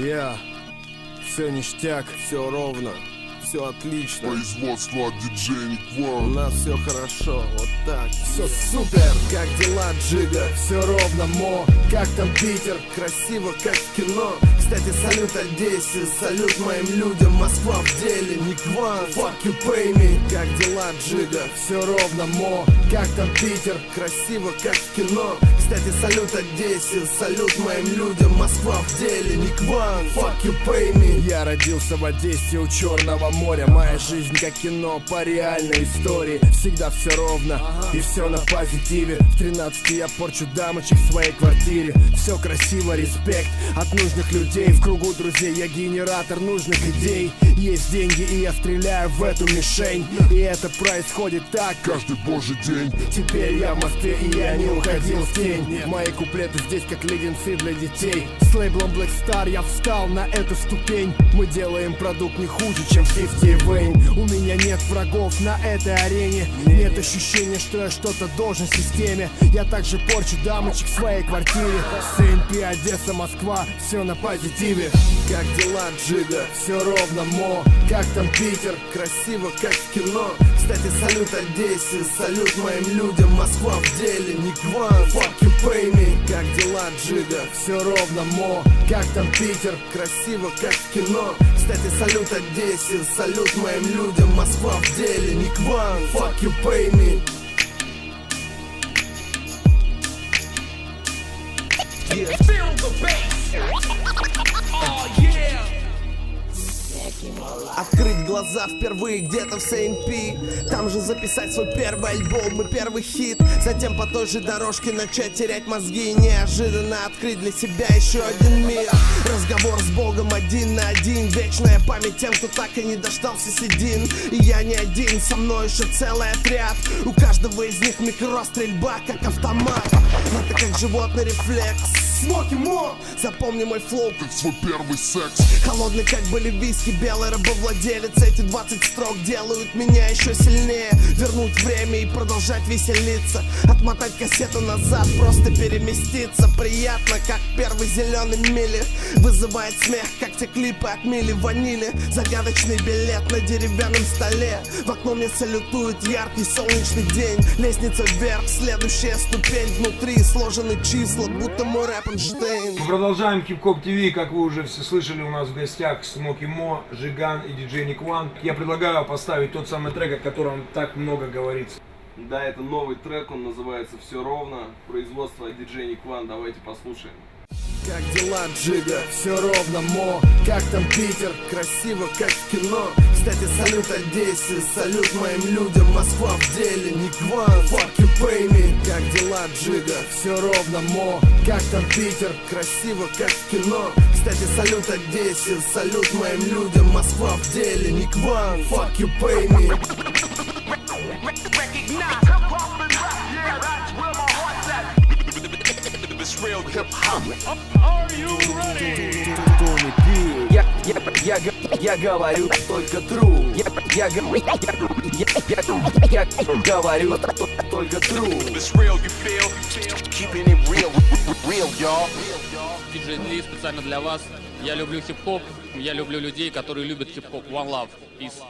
Все ништяк, все ровно, все отлично. Производство от диджея У Никван. нас все хорошо, вот так. Все супер, как дела, Джига? Все ровно, Мо, как там Питер? Красиво, как в кино. Кстати, салют Одессе, салют моим людям. Москва в деле, Никван, fuck you, pay me. Как дела, Джига? Все ровно, Мо, как там Питер? Красиво, как в кино. Кстати, салют Одессе, салют моим людям. Москва в деле, Никван, fuck you, pay me. Я родился в Одессе у Черного моря. Моя жизнь как кино по реальной истории. Всегда все ровно и все на позитиве. В 13 я порчу дамочек в своей квартире. Все красиво, респект от нужных людей. В кругу друзей я генератор нужных идей. Есть деньги и я стреляю в эту мишень. И это происходит так Каждый божий день. Теперь я в Москве и я не уходил в тень. Мои куплеты здесь как леденцы для детей. С лейблом Black Star я встал на эту ступень. Мы делаем продукт не хуже, чем 50 и Wayne. У меня нет врагов на этой арене. Нет ощущения, что я что-то должен системе. Я также порчу дамочек в своей квартире. СНП, Одесса, Москва, все на позитиве. Как дела, Джига? Все ровно, Мо. Как там Питер? Красиво, как в кино. Кстати, салют Одессе, салют моим людям. Москва в деле, Никван, fuck you, pay me. Как дела, Джига? Все ровно, Мо. Как там Питер? Красиво, как в кино. Кстати, салют Одессе, салют моим людям. Москва в деле, Никван, fuck you, pay me. Feel the bass. Oh yeah. Открыть глаза впервые где-то в СНП. Там же записать свой первый альбом и первый хит. Затем по той же дорожке начать терять мозги. И неожиданно открыть для себя еще один мир. Разговор с Богом один на один. Вечная память тем, кто так и не дождался седин. И я не один, со мной еще целый отряд. У каждого из них микрострельба, как автомат. Это как животный рефлекс. Смоки Мо, запомни мой флоу, Как свой первый секс. холодный, как были виски, белый рабовладелец. Эти 20 строк делают меня еще сильнее. Вернуть время и продолжать веселиться. Отмотать кассету назад, просто переместиться. Приятно, как первый зеленый мили. Вызывает смех, как те клипы от Мили Ванили. Загадочный билет на деревянном столе. В окно мне салютует яркий солнечный день. Лестница вверх, следующая ступень. Внутри сложены числа, будто мой рэп Эйнштейн. Мы продолжаем Хип-Хоп ТВ, как вы уже все слышали, у нас в гостях Смоки Мо, Жиган и диджей Никван. Я предлагаю поставить тот самый трек, о котором так много говорится. Да, это новый трек, он называется «Все ровно», производство от диджея Никван, давайте послушаем. Как дела, Джига? Все ровно, Мо. Как там Питер? Красиво, как в кино. Кстати, салют Одессе, салют моим людям. Москва в деле, Никван, fuck you, pay me. Как дела, Джига? Все ровно, Мо. Как там Питер? Красиво, как в кино. Кстати, салют Одессе, салют моим людям. Москва в деле, Никван, fuck you, pay me. Real hip hop. Are you ready? Я говорю только true. Я говорю только true. It's real, you feel? Keeping it real, real, y'all. Диджей Дли специально для вас. Я люблю хип-хоп, я люблю людей, которые любят хип-хоп. One love. Peace.